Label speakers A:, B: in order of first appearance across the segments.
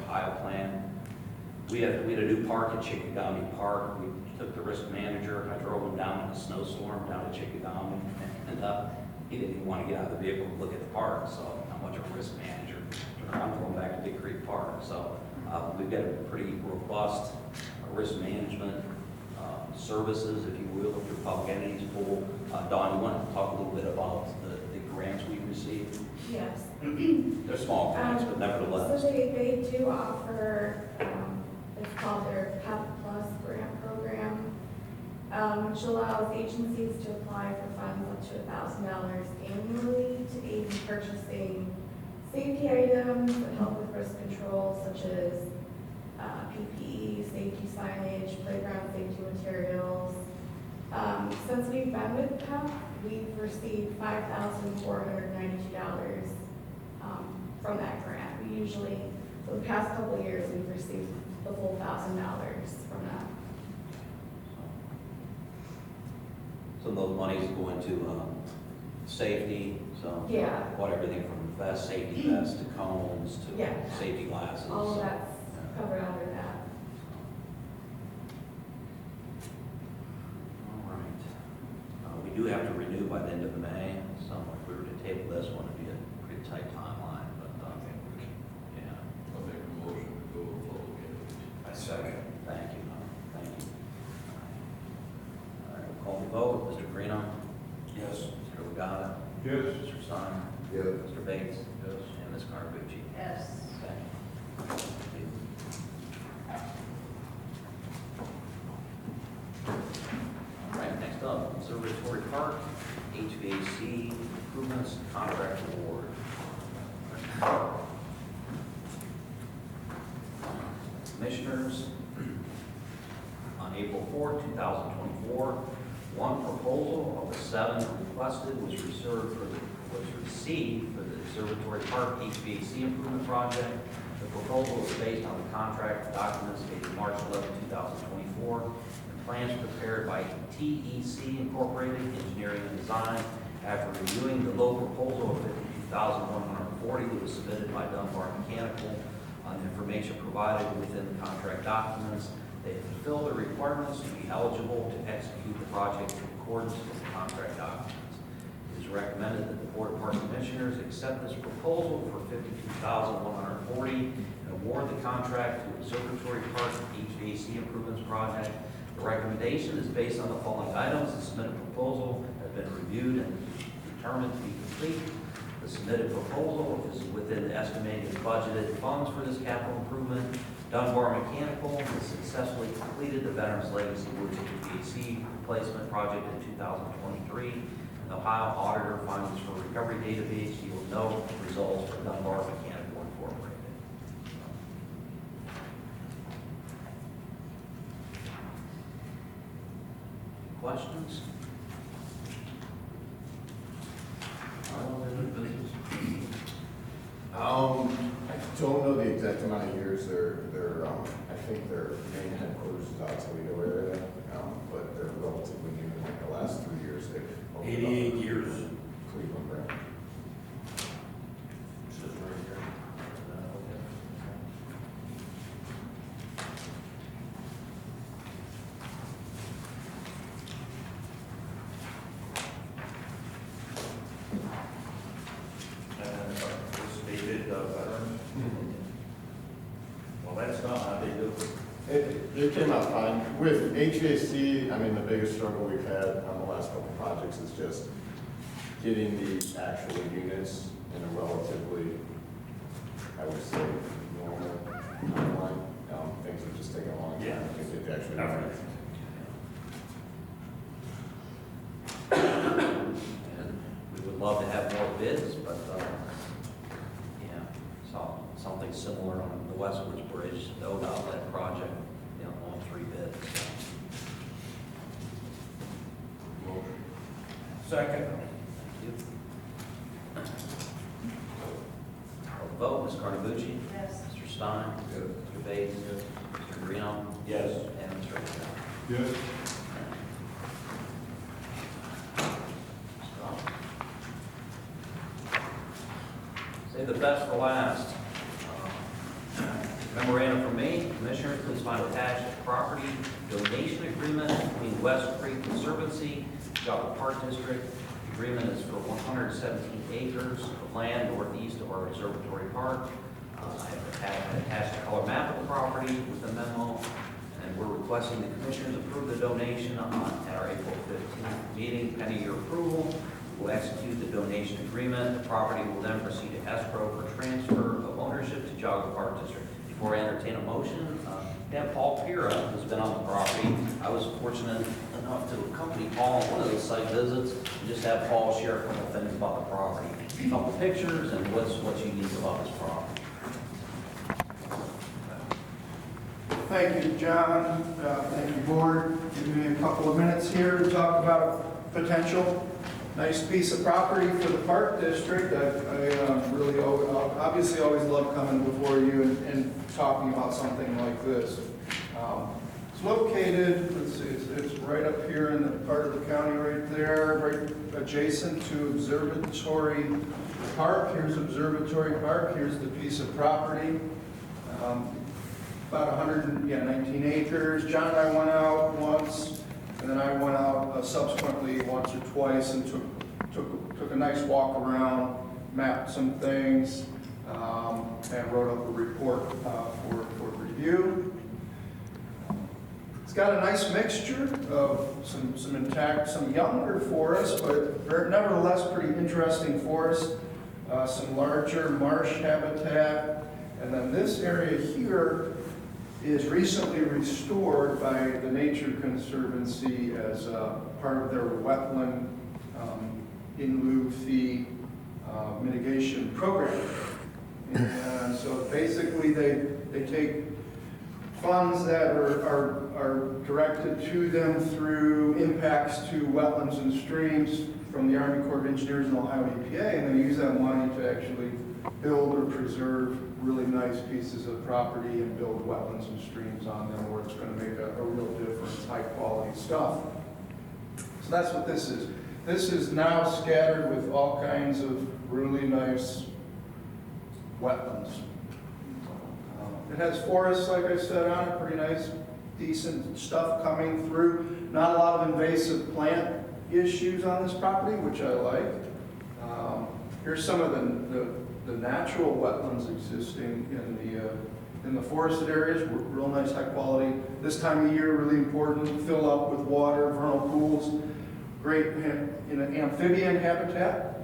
A: Ohio plan. We had a new park at Chickagami Park. We took the risk manager, I drove him down in a snowstorm down to Chickagami, and he didn't even want to get out of the vehicle and look at the park, so I'm much of a risk manager. I'm going back to Big Creek Park, so we've got a pretty robust risk management services, if you will, through public entities pool. Dawn, you want to talk a little bit about the grants we received?
B: Yes.
A: They're small grants, but nevertheless.
B: So they do offer, it's called their PEP Plus grant program, which allows agencies to apply for funds up to $1,000 annually to aid in purchasing safety items that help with risk control, such as PPE, safety signage, playground safety materials. Since we've been with PEP, we've received $5,492 from that grant. We usually, for the past couple of years, we've received the full $1,000 from that.
A: So those monies go into safety, so
B: Yeah.
A: what, everything from vest, safety vests to cones to
B: Yeah.
A: safety glasses.
B: All of that's covered under that.
A: All right. We do have to renew by the end of May, so if we were to table this one, it'd be a pretty tight timeline, but, yeah.
C: I'll make a motion to go with full again.
D: I second.
A: Thank you, thank you. All right, we'll call the vote. Mr. Greeno?
D: Yes.
A: Mr. Legata?
C: Yes.
A: Mr. Steiner?
D: Yes.
A: Mr. Bates?
C: Yes.
A: And Ms. Carpucci?
E: Yes.
A: Thank you. All right, next up, Observatory Park, HVAC improvements, contract award. Commissioners, on April 4, 2024, one proposal of the 7 requested was received for the Observatory Park HVAC improvement project. The proposal is based on the contract documents dated March 11, 2024, and plans prepared by TEC Incorporated Engineering and Design. After reviewing the low proposal of $52,140 that was submitted by Dunbar Mechanical on the information provided within the contract documents, they fulfill the requirements to be eligible to execute the project in accordance with the contract documents. It is recommended that the Board of Park Commissioners accept this proposal for $52,140 and award the contract to Observatory Park HVAC Improvements Project. The recommendation is based on the following items. The submitted proposal has been reviewed and determined to be complete. The submitted proposal is within the estimated budgeted funds for this capital improvement. Dunbar Mechanical has successfully completed the Veterans Legacy Woods HVAC replacement project in 2023. The Ohio Auditor Findings for Recovery Database yield no results for Dunbar Mechanical Incorporated. Questions?
F: I don't know the exact amount of years I think their main headquarters is out Toledo area, but they're relatively new. In like the last 3 years, they've opened up
D: 88 years.
F: Cleveland branch.
D: Says right here. And stated veterans. Well, that's not how they do it.
F: It came out fine. With HVAC, I mean, the biggest struggle we've had on the last couple projects is just getting the actual units in a relatively, I would say, normal timeline. Things have just taken a long time to get the actual units.
A: And we would love to have more bids, but, yeah, so something similar on the Westwards Bridge, the outlet project, only 3 bids.
C: Motion.
D: Second.
A: Thank you. Vote, Ms. Carnabucci?
E: Yes.
A: Mr. Stein?
C: Yes.
A: Mr. Bates? Mr. Greeno?
D: Yes.
A: And Mr. Ritter?
C: Yes.
A: Say the best for last. Memorandum from me, Commissioners, please find attached property donation agreement between West Creek Conservancy, Joppa Park District. Agreement is for 117 acres of land northeast of our observatory park. I have attached a color map of the property with the memo, and we're requesting the Commissioners approve the donation at our April 15th meeting. Pending your approval, we'll execute the donation agreement. The property will then proceed to escrow for transfer of ownership to Jogga Park District. Before I entertain a motion, Paul Pira has been on the property. I was fortunate enough to accompany Paul on one of those site visits and just have Paul share a couple things about the property. A couple pictures and what's unique about this property.
E: Thank you, John. Thank you, Board. Give me a couple of minutes here to talk about a potential nice piece of property for the Park District. I really obviously always love coming before you and talking about something like this. It's located, let's see, it's right up here in the part of the county right there, right adjacent to Observatory Park. Here's Observatory Park. Here's the piece of property. About 119 acres. John and I went out once, and then I went out subsequently once or twice and took a nice walk around, mapped some things, and wrote up a report for review. It's got a nice mixture of some intact, some younger forests, but nevertheless pretty interesting forests, some larger marsh habitat, and then this area here is recently restored by the Nature Conservancy as part of their wetland in lieu fee mitigation program. And so basically they take funds that are directed to them through impacts to wetlands and streams from the Army Corps of Engineers and Ohio EPA, and they use that money to actually build or preserve really nice pieces of property and build wetlands and streams on them where it's going to make a real difference, high quality stuff. So that's what this is. This is now scattered with all kinds of really nice wetlands. It has forests, like I said, on it, pretty nice, decent stuff coming through. Not a lot of invasive plant issues on this property, which I like. Here's some of the natural wetlands existing in the forested areas, real nice, high quality. This time of year, really important, fill up with water, vernal pools, great in an amphibian habitat.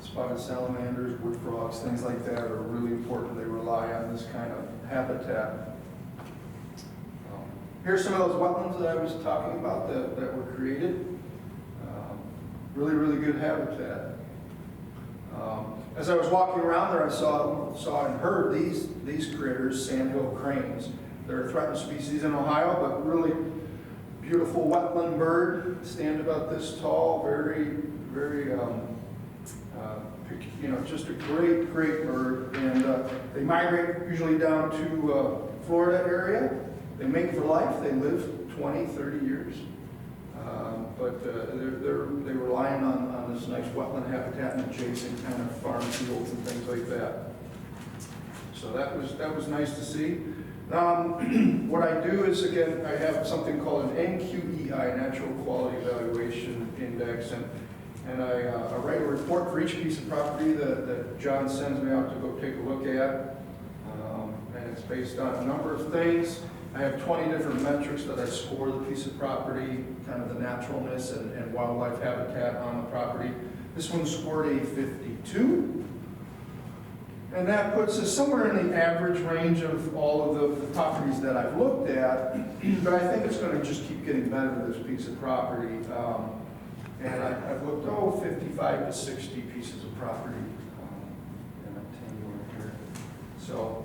E: Spotted salamanders, wood frogs, things like that are really important. They rely on this kind of habitat. Here's some of those wetlands that I was talking about that were created. Really, really good habitat. As I was walking around there, I saw and heard these critters, sandhill cranes. They're a threatened species in Ohio, but really beautiful wetland bird. Stand about this tall, very, very, just a great, great bird. And they migrate usually down to Florida area. They mate for life. They live 20, 30 years. But they're relying on this nice wetland habitat and adjacent kind of farm fields and things like that. So that was nice to see. What I do is, again, I have something called an NQEI, Natural Quality Evaluation Index, and I write a report for each piece of property that John sends me out to go take a look at. And it's based on a number of things. I have 20 different metrics that I score the piece of property, kind of the naturalness and wildlife habitat on the property. This one scored a 52. And that puts us somewhere in the average range of all of the properties that I've looked at. But I think it's going to just keep getting better, this piece of property. And I've looked, 55 to 60 pieces of property in a 10-year here. So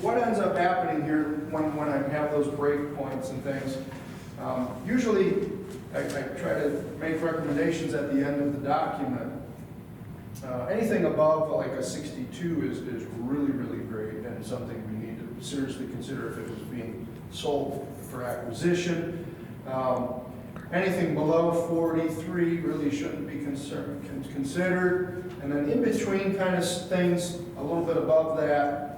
E: what ends up happening here when I have those break points and things, usually I try to make recommendations at the end of the document. Anything above like a 62 is really, really great and something we need to seriously consider if it was being sold for acquisition. Anything below 43 really shouldn't be considered. And then in between kind of things, a little bit above that,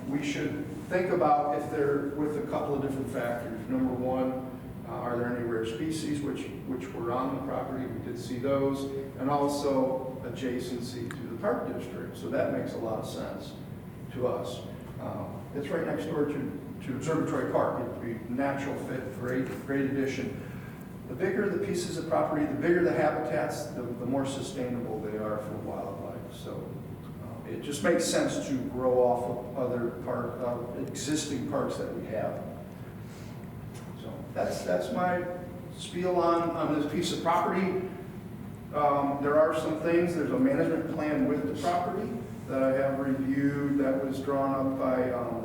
E: we should think about if they're with a couple of different factors. Number one, are there any rare species which were on the property? We did see those. And also adjacency to the park district. So that makes a lot of sense to us. It's right next door to Observatory Park. It'd be natural fit, great addition. The bigger the pieces of property, the bigger the habitats, the more sustainable they are for wildlife. So it just makes sense to grow off of other existing parks that we have. So that's my spiel on this piece of property. There are some things, there's a management plan with the property that I have reviewed that was drawn up by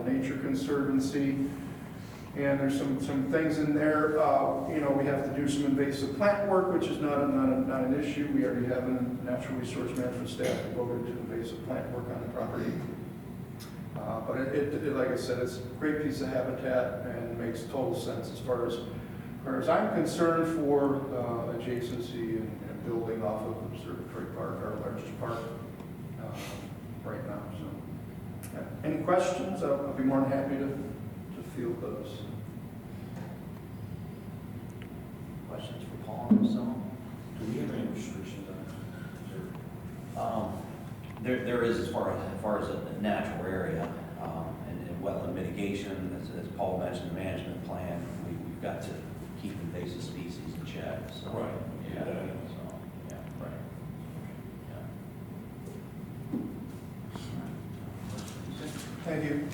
E: the Nature Conservancy. And there's some things in there, we have to do some invasive plant work, which is not an issue. We already have a natural resource management staff devoted to invasive plant work on the property. But it, like I said, it's a great piece of habitat and makes total sense as far as I'm concerned for adjacency and building off of Observatory Park, our largest park right now. So, yeah. Any questions? I'll be more than happy to field those.
A: Questions for Paul or someone?
D: Do we have any restrictions on
A: There is as far as a natural area, and wetland mitigation, as Paul mentioned, the management plan, we've got to keep invasive species in check, so.
D: Right.
A: Yeah,
D: Yeah.
A: so, yeah, right. Yeah.
E: Thank you.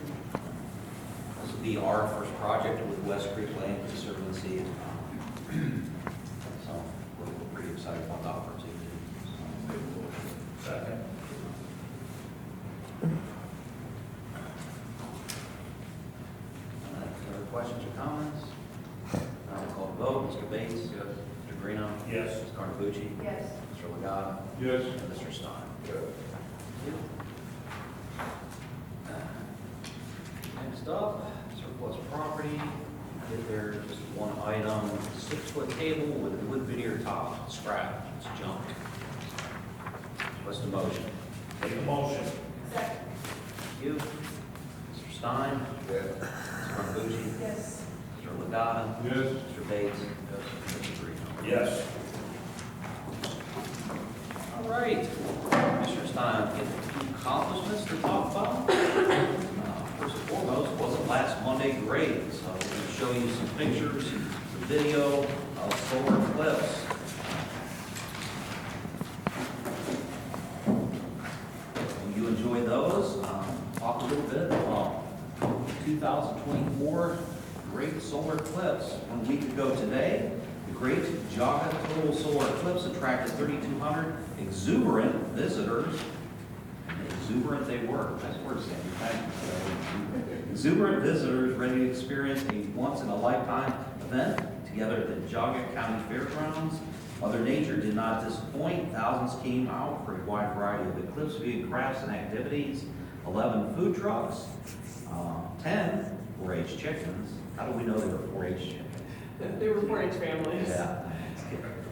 A: This will be our first project with West Creek Land Conservancy. So we're pretty excited about the opportunity. So.
D: Second.
A: Other questions or comments? I'll call the vote. Mr. Bates? Yes. Mr. Greeno?
D: Yes.
A: Ms. Carnabucci?
B: Yes.
A: Mr. Legata?
C: Yes.
A: And Mr. Stein? Next up, surplus property. Get there, just one item, 6-foot table with wood veneer top, scrap, it's junk. What's the motion?
D: Make a motion.
B: Second.
A: Thank you. Mr. Stein?
C: Yes.
A: Ms. Carnabucci?
B: Yes.
A: Mr. Legata?
C: Yes.
A: Mr. Bates? Mr. Greeno?
D: Yes.
A: All right, Mr. Stein, we have a few accomplishments to talk about. First and foremost, wasn't last Monday great? So we're going to show you some pictures, some video of solar eclipse. Will you enjoy those? Talk a little bit about 2024 Great Solar Eclipse. 1 week ago today, the Great Jaga Total Solar Eclipse attracted 3,200 exuberant visitors. Exuberant they were. Nice word, Sandy. Thank you. Exuberant visitors ready to experience a once-in-a-lifetime event together at the Jaga County Fairgrounds. Mother Nature did not disappoint. Thousands came out for a wide variety of eclipse viewing crafts and activities. 11 food trucks, 10 4-H chickens. How do we know they were 4-H chickens?
G: They were 4-H families.
A: Yeah.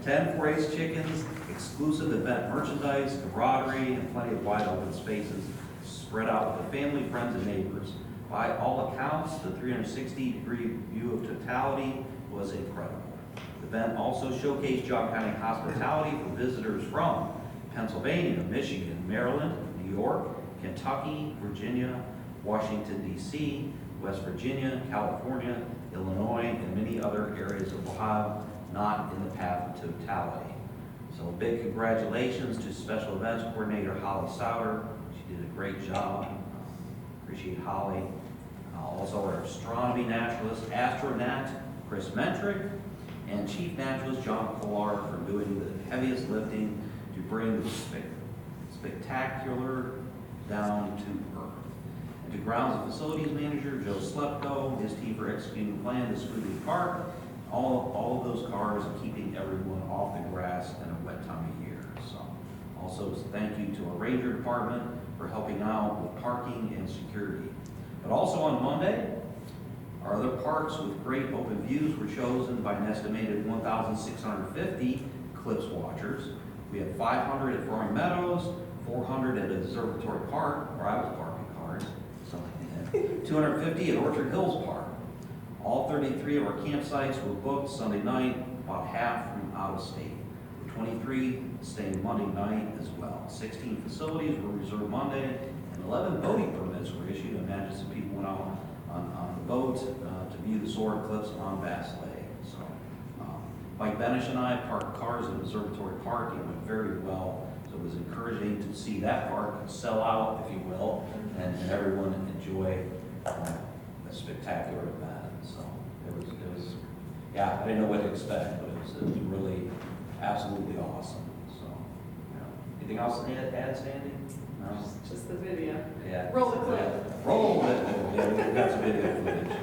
A: 10 4-H chickens, exclusive event merchandise, camaraderie, and plenty of wide open spaces spread out with the family, friends, and neighbors. By all accounts, the 360-degree view of totality was incredible. The event also showcased Jaga County hospitality for visitors from Pennsylvania, Michigan, Maryland, New York, Kentucky, Virginia, Washington, D.C., West Virginia, California, Illinois, and many other areas of Ohio not in the path of totality. So a big congratulations to Special Events Coordinator Holly Souter. She did a great job. Appreciate Holly. Also our astronomy naturalist, astronaut Chris Metrick, and Chief Naturalist John Collar for doing the heaviest lifting to bring the spectacular down to Earth. And to Grounds and Facilities Manager Joe Slepko, his team for executing the plan to smoothly park all of those cars and keeping everyone off the grass in a wet time of year. So also thank you to our Ranger Department for helping out with parking and security. But also on Monday, our other parks with great open views were chosen by an estimated 1,650 eclipse watchers. We had 500 at Roaring Meadows, 400 at Observatory Park, where I was parking cars, so 250 at Orchard Hills Park. All 33 of our campsites were booked Sunday night, about half from out of state. 23 staying Monday night as well. 16 facilities were reserved Monday, and 11 boating permits were issued. I imagine some people went out on the boat to view the solar eclipse on Bass Lake. So, Mike Benish and I parked cars in Observatory Park. It went very well. So it was encouraging to see that park sell out, if you will, and everyone enjoy a spectacular event. So it was, yeah, I didn't know what to expect, but it was really absolutely awesome. So, anything else to add, Sandy? No?
G: Just the video.
A: Yeah.
G: Roll the clip.
A: Roll it. Yeah, we got some video footage.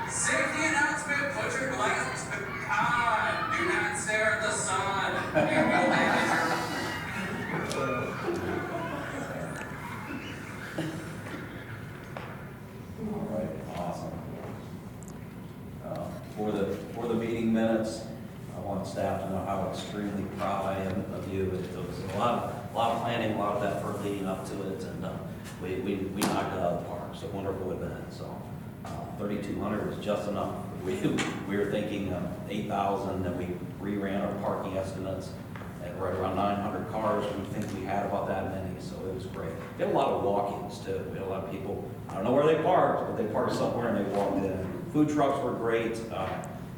H: Safety announcement, put your glasses on. Do not stare at the sun. You will damage
A: All right, awesome. For the meeting minutes, I want staff to know how extremely proud I am of you. It was a lot of planning, a lot of effort leading up to it, and we knocked it out of the park. So wonderful event. So 3,200 was just enough. We were thinking 8,000, then we reran our parking estimates at right around 900 cars. We think we had about that many, so it was great. We had a lot of walk-ins too. We had a lot of people, I don't know where they parked, but they parked somewhere and they walked in. Food trucks were great.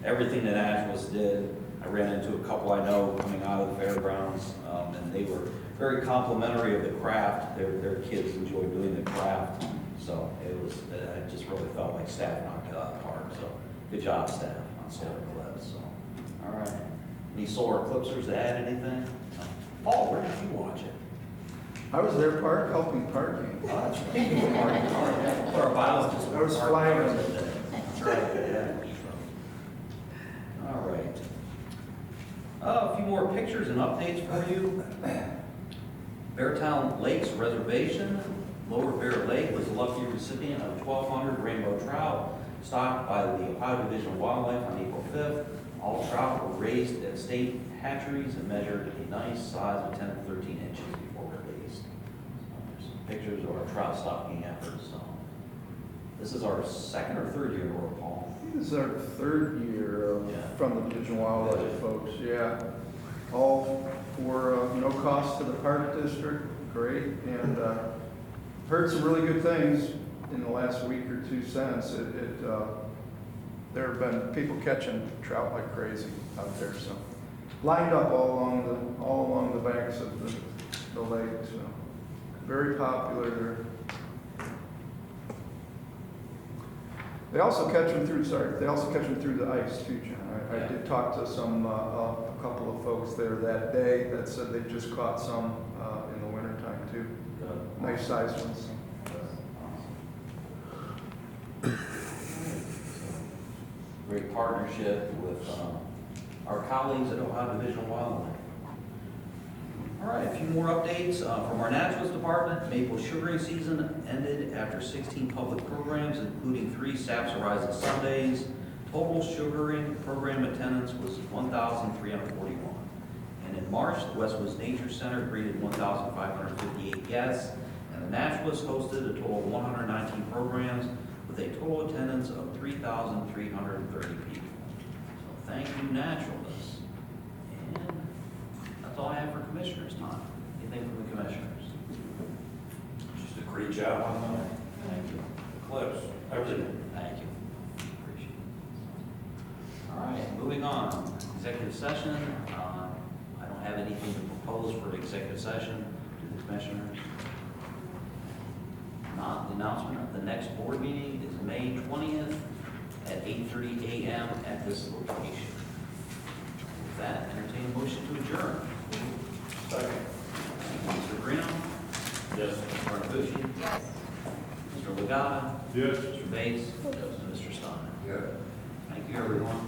A: Everything that Angeles did. I ran into a couple I know coming out of the fairgrounds, and they were very complimentary of the craft. Their kids enjoyed doing the craft. So it was, I just really felt like staff knocked it out of the park. So good job, staff, on solar eclipse. So, all right. Any solar eclipsers to add anything? No. Paul, where did you watch it?
E: I was there helping parking.
A: Oh, that's right. For our biologists.
E: I was flying.
A: That's right, yeah. All right. A few more pictures and updates for you. Beartown Lakes Reservation, Lower Bear Lake was a lucky recipient of 1,200 rainbow trout stocked by the Ohio Division of Wildlife on April 5th. All trout were raised at state hatcheries and measured a nice size of 10 to 13 inches before released. There's some pictures of our trout stocking efforts. So this is our second or third year, or Paul?
E: This is our third year
A: Yeah.
E: from the Division of Wildlife folks, yeah. All for no cost to the park district, great. And heard some really good things in the last week or two since. There have been people catching trout like crazy out there, so. Lined up all along the banks of the lake, so. Very popular there. They also catch them through the ice too, John. I did talk to a couple of folks there that day that said they just caught some in the wintertime too. Nice sized ones.
A: Great partnership with our colleagues at Ohio Division of Wildlife. All right, a few more updates from our naturalist department. Maple sugaring season ended after 16 public programs, including 3 Saps Horizon Sundays. Total sugaring program attendance was 1,341. And in In March, the Westwoods Nature Center greeted 1,558 guests, and the Naturalists hosted a total of 119 programs with a total attendance of 3,330 people. So thank you, Naturalists. And that's all I have for Commissioners' time. Anything from the Commissioners?
D: Just a great job on the
A: Thank you.
D: clips, everything.
A: Thank you. Appreciate it. All right, moving on. Executive session. I don't have anything to propose for the executive session. Do the Commissioners? Not. The announcement of the next board meeting is May 20th at 8:30 a.m. at this location. With that, entertain a motion to adjourn.
D: Second.
A: Mr. Graham?
D: Yes.
A: Mr. Martucci?
B: Yes.
A: Mr. Legata?
D: Yes.
A: Mr. Bates? Mr. Steiner?
C: Yeah.
A: Thank you, everyone.